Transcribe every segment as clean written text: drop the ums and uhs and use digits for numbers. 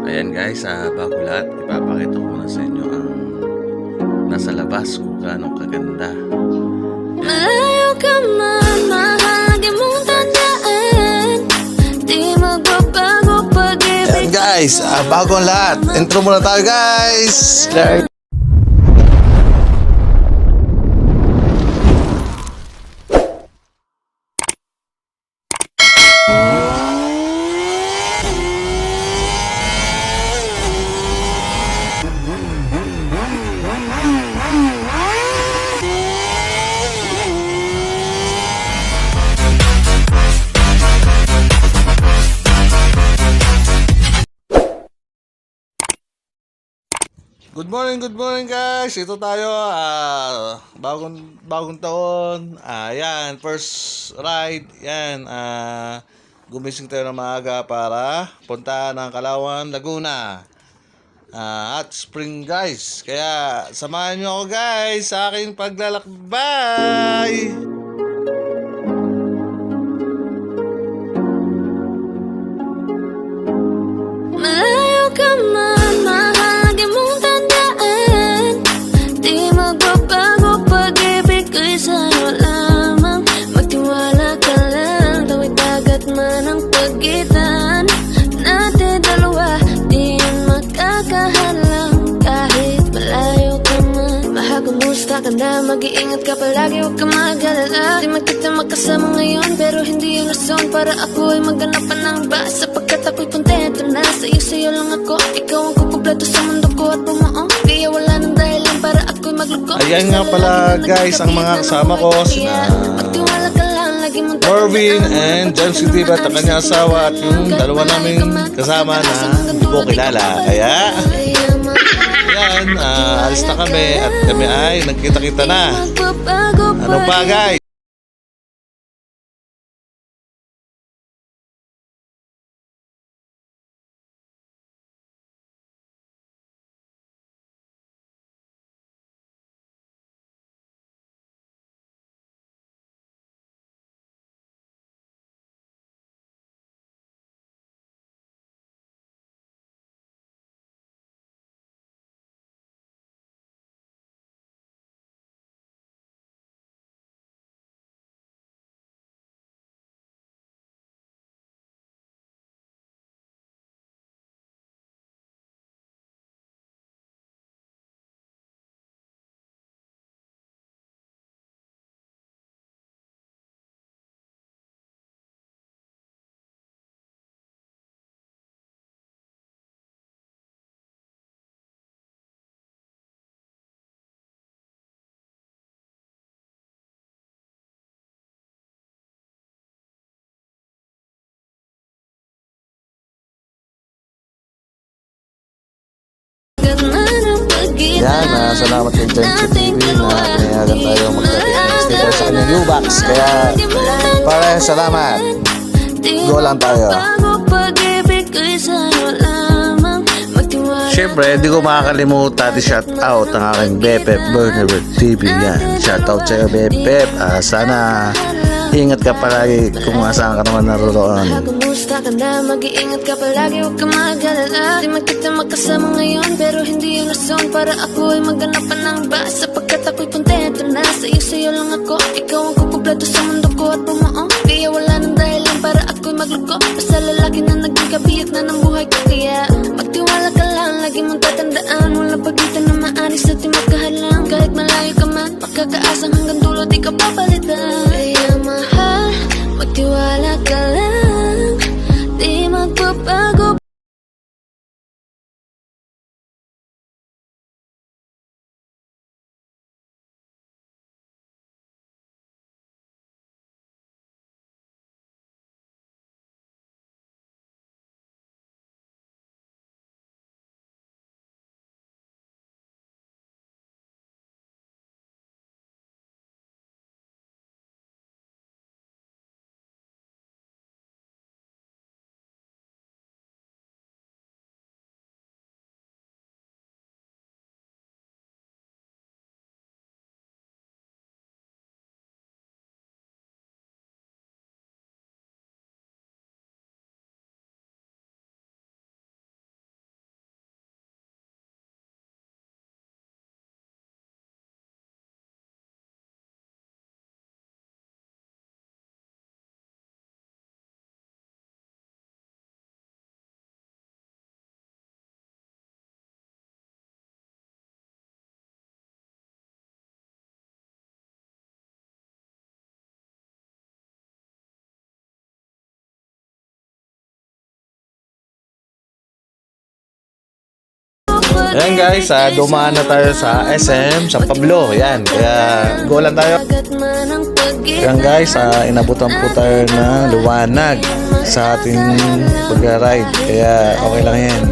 Ayan guys, bago lahat, ipapakita ko muna sa inyo ang nasa labas kung gaano kaganda. Malayo ka man, mahagi mong tandaan, di magbabago pag-ibig. Ayan guys, bago ang lahat, intro muna tayo guys. Good morning guys. Ito tayo, bagong taon. Yan, first ride. Yan, gumising tayo ng maaga para punta ng Kalawan, Laguna. At spring guys. Kaya samahan nyo ako guys sa aking paglalakbay. Malayo ka man, mahagi mong tandaan, di magbabago pag-ibig ko'y sa'yo lamang. Magtiwala ka lang, tawid dagat man ang pagitan natin dalawa, di yan makakahalang. Kahit malayo ka man, mahagumusta ka na, mag-iingat ka palagi, huwag ka mag-alala. Di man kita magkasama ngayon, pero hindi yung rason para ako ay magganapan ng iba. Sapagkat ako'y kontento na, sa'yo lang ako. Ikaw ang kukumpleto sa mundo ko at bumuo. Kaya wala nang dahilan para ako'y magluko. Ayan nga pala guys ang mga kasama ko, sina Marvin and James Kitiba at ang kanyang asawa, at yung dalawa naming kasama na hindi ko kilala. Kaya yan, alis na kami at kami ay nagkita-kita na. Ano pa guys? Yan, salamat kay James TV na pinayagan tayo mag-sticker sa kanyang U-Box. Kaya pare, salamat. Go lang tayo. Siyempre, hindi ko makakalimutan i-shout out ang aking BFF Bernabert TV. Yan, shout out sa'yo BFF. Sana ingat ka palagi kung saan ka naman naroon. Kumusta ka na, mag-iingat ka palagi, huwag ka mag-alala. Di man kita magkasama ngayon, pero hindi yung rason para ako ay magganapan ng iba. Sapagkat ako'y kontento na, sa'yo lang ako. Ikaw ang kukumpleto sa mundo ko at bumuo. Kaya wala nang dahilan para ako'y magluko. Basta lalaki na naging kabiyak na ng buhay ko. Kaya magtiwala ka lang, lagi mong tatandaan, walang pagitan na maaris at di magkahalang. Kahit malayo ka man, makakaasang hanggang dulo di ka papalitan. Kaya mahal, magtiwala ka lang, di magbabago. Ayan guys, dumaan na tayo sa SM, San Pablo. Ayan, kaya go lang tayo. Ayan guys, inabutan po tayo ng liwanag sa ating pag-ride. Kaya okay lang yan.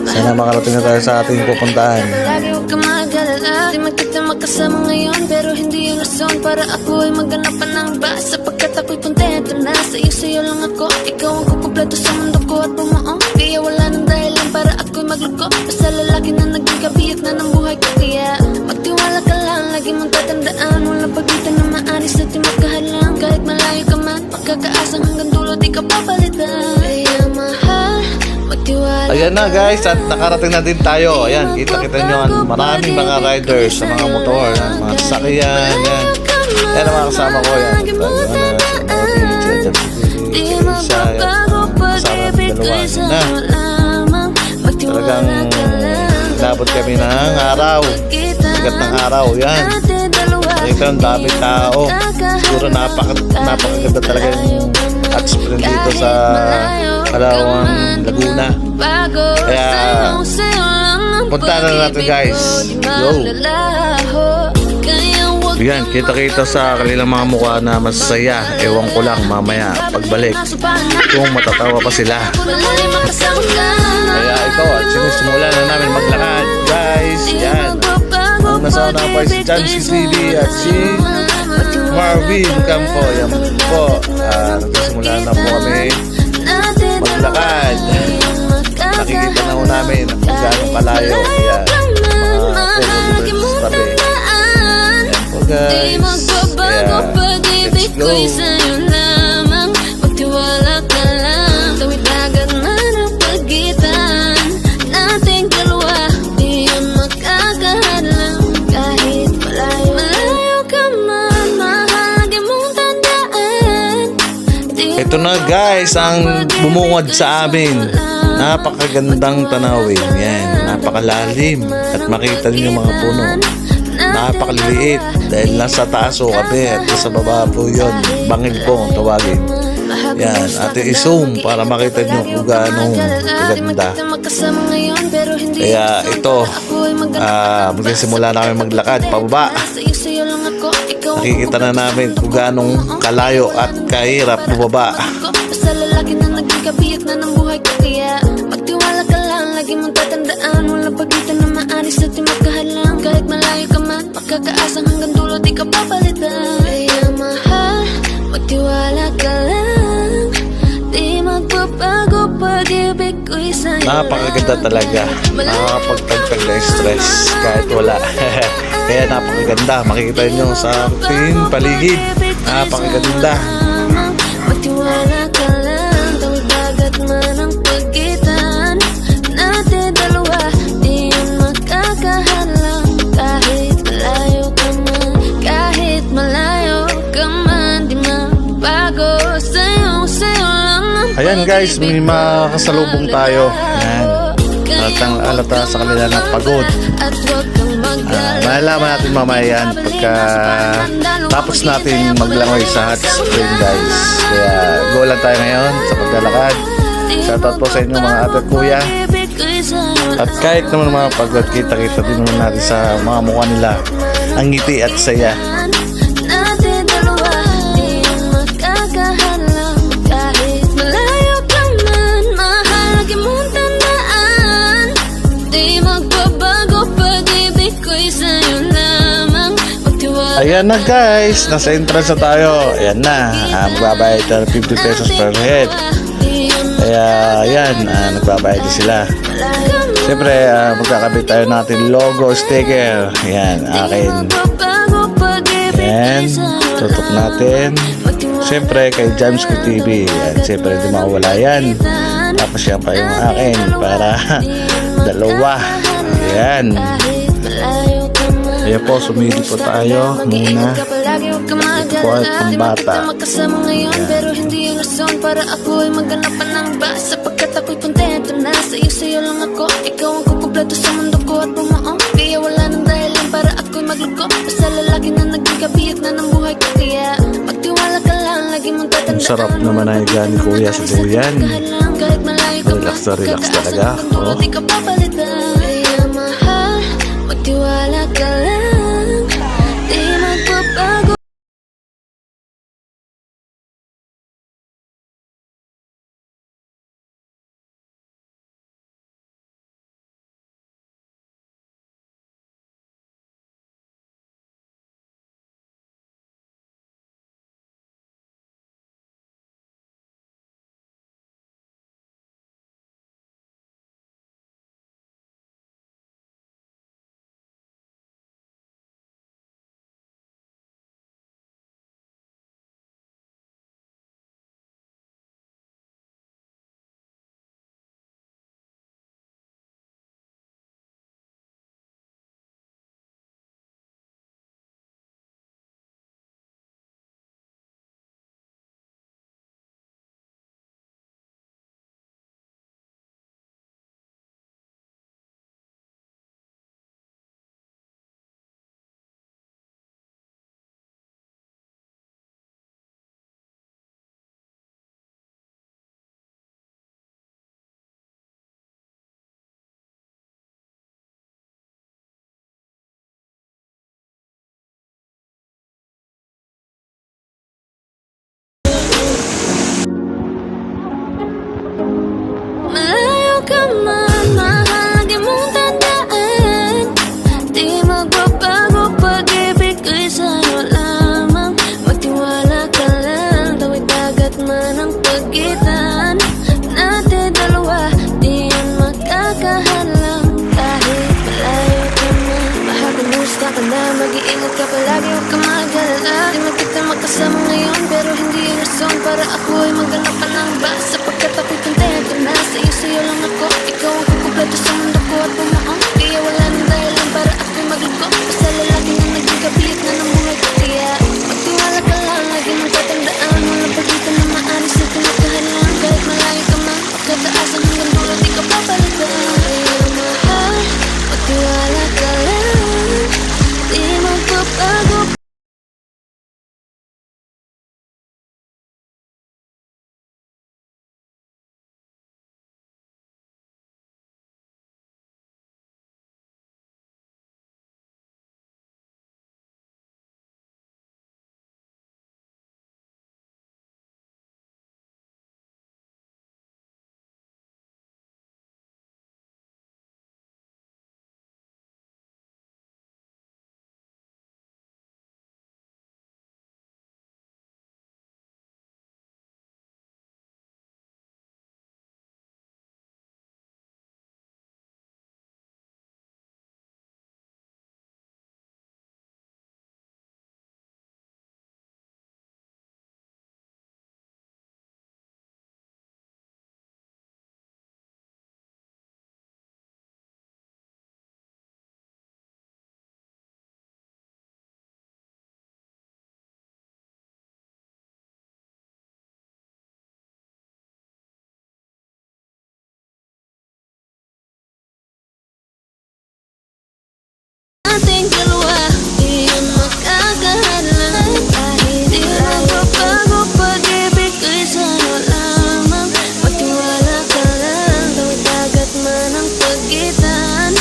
Sana makarating na tayo sa ating pupuntahan. Lagi huwag ka mag-alala, di man kita makasama ngayon, pero hindi yung rason para ako ay magganapan ng iba. Sapagkat ako'y kontento na sa'yo lang ako. Ikaw ang kukumpleto sa mundo ko at bumuong. Kaya wala nang dahilan para ako'y magluko. Basta lalaki na naging kabiyak na ng buhay ko. Kaya magtiwala ka lang, lagi mong tatandaan, walang pagitan na maaris at di magkahalang. Kahit malayo ka man, pagkakaasang hanggang dulo di ka papalitan. Kaya mahal, magtiwala. Ayan na guys, at nakarating na din tayo. Ayan, kita-kita nyo ang maraming mga riders sa mga motor, mga sasakyan. Yan. Yan ang mga kasama ko. Yan. Talagang labot kami ng araw. Sigat ng araw. Yan. Ito ang dami tao. Siguro napakaganda talaga yung hot spring dito sa Kalawang, Laguna. Kaya punta na natin guys. Go! Yan, kita-kita sa kanilang mga mukha na masaya. Ewan ko lang mamaya pagbalik kung matatawa pa sila. Kaya ito, at sinisimulan na namin maglakad guys. Yan. Ang nasa una pa si Jansi TV at si Marvin Campo. Yan po. Nagsisimula na po kami maglakad. Nakikita na po namin kung gaano kalayo. Kaya mga puro sa tabi. Yan po guys. Kaya let's go. Ito na guys ang bumungad sa amin. Napakagandang tanawin. Yan, napakalalim. At makita niyo yung mga puno. Napakaliliit dahil nasa taas o kami at nasa baba po yun. Bangil po ang tawagin. Yan, ate i-zoom para makita niyo kung gaano kaganda. Kaya ito, magsisimula na kami maglakad pababa. Nakikita na namin kung gaano kalayo at kahirap bumaba. Basta lalaki na naging kabiyak na ng buhay ko. Kaya magtiwala ka lang, lagi mong tatandaan, walang pagitan na maaris at di magkahalang. Kahit malayo ka man, pagkakaasang hanggang dulo di ka papalitan. Kaya mahal, magtiwala ka lang, di magpapago pag-ibig ko'y sa'yo. Napakaganda talaga. Nakakapagtagtag na stress kahit wala. Kaya napakaganda. Makikita nyo sa ating paligid. Napakaganda. Magtiwala ka lang, tawid dagat man ang pagitan natin dalawa, di yun magkakahalang. Kahit malayo ka man, kahit malayo ka man, di mabago sa'yo lang ang Ayan guys, may makasalubong tayo. Ayan. Alata sa kanila na pagod. Malalaman natin mamaya yan pagka tapos natin maglangoy sa hot spring guys. Kaya go lang tayo ngayon sa paglalakad. Shoutout po sa inyo mga ate at kuya. At kahit naman mga pagod, kita-kita din naman natin sa mga mukha nila ang ngiti at saya. Ayan na guys, nasa entrance na tayo. Ayan na, magbabayad tayo 50 pesos per head. Kaya ayan, nagbabayad din sila. Siyempre, magkakabit tayo natin logo sticker. Ayan, akin. Ayan, tutok natin. Siyempre, kay Jamsko TV. Ayan, siyempre, hindi mawala yan. Tapos yan pa yung akin para dalawa. Ayan. Kaya po, sumili po tayo muna. Ito po ay pambata. Pero hindi yung rason para ako ay magganapan ng iba. Sapagkat ako'y kontento na sa'yo lang ako. Ikaw ang kukumpleto sa mundo ko at bumuong. Kaya wala nang dahilan para ako'y magluko. Basta lalaki na naging kabiyak na ng buhay ko. Kaya magtiwala ka lang, lagi mong tatandaan. Ang sarap naman ay gani kuya sa duyan. Relax Relax na relax talaga. Di ka papalitan. Kaya mahal, ka lang, di magbabago. Malayo ka man, mahal, lagi mong tandaan, di magbabago, pag-ibig ko'y sa'yo lamang. Magtiwala ka lang, tawid dagat man ang pagitan natin dalawa, di yan magkakahalang. Kahit malayo ka man, mahal, kumusta ka na, mag-iingat ka palagi, huwag ka mag-alala. Di man kita makasama ngayon, pero hindi yung rason para ako'y maghanap pa ng iba. Sapagkat ako'y kontento na sa'yo lang ako. Ikaw ang kukumpleto sa mundo ko at bumaong. Kaya wala nang dahilan para ako'y magligo. Basta lalaki na naging kabiyak na ng buhay ko. Kaya magtiwala ka lang, lagi mong tatandaan, walang pagitan na maalis na tinatahanan. Kahit malayo ka man, pagkataasan hanggang dulo, di ka papalitan. Kaya mahal, magtiwala ka lang, di magbabago. Ating dalawa, di yan magkakahalan. Kahit di magbabago, pag-ibig ko'y sa'yo lamang. Magtiwala ka lang, tawid dagat man ang pagitan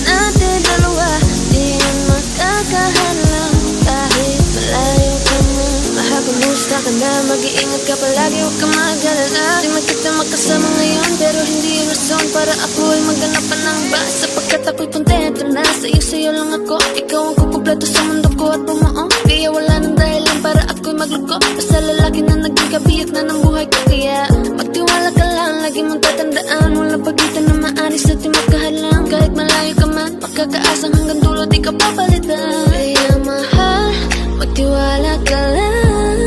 natin dalawa, di yan magkakahalan. Kahit malayo ka man, mahal, kumusta ka na, mag-iingat ka palagi, huwag ka mag-alala. Di man kita makasama ngayon, pero hindi yung rason para ako'y maghanap pa ng iba. Sapagkat ako'y kontento na sa'yo lang ako. Ikaw ang kukumpleto sa mundo ko at bumuo. Kaya wala nang dahilan para ako'y magluko. Basta lalaki na naging kabiyak na ng buhay ko. Kaya magtiwala ka lang, lagi mong tatandaan, walang pagitan na maalis at di magkahalang. Kahit malayo ka man, magkakaasang hanggang dulo, di ka papalitan. Kaya mahal, magtiwala ka lang,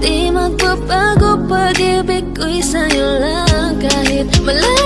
di magbabago, pag-ibig ko'y sa'yo lang. Kahit malayo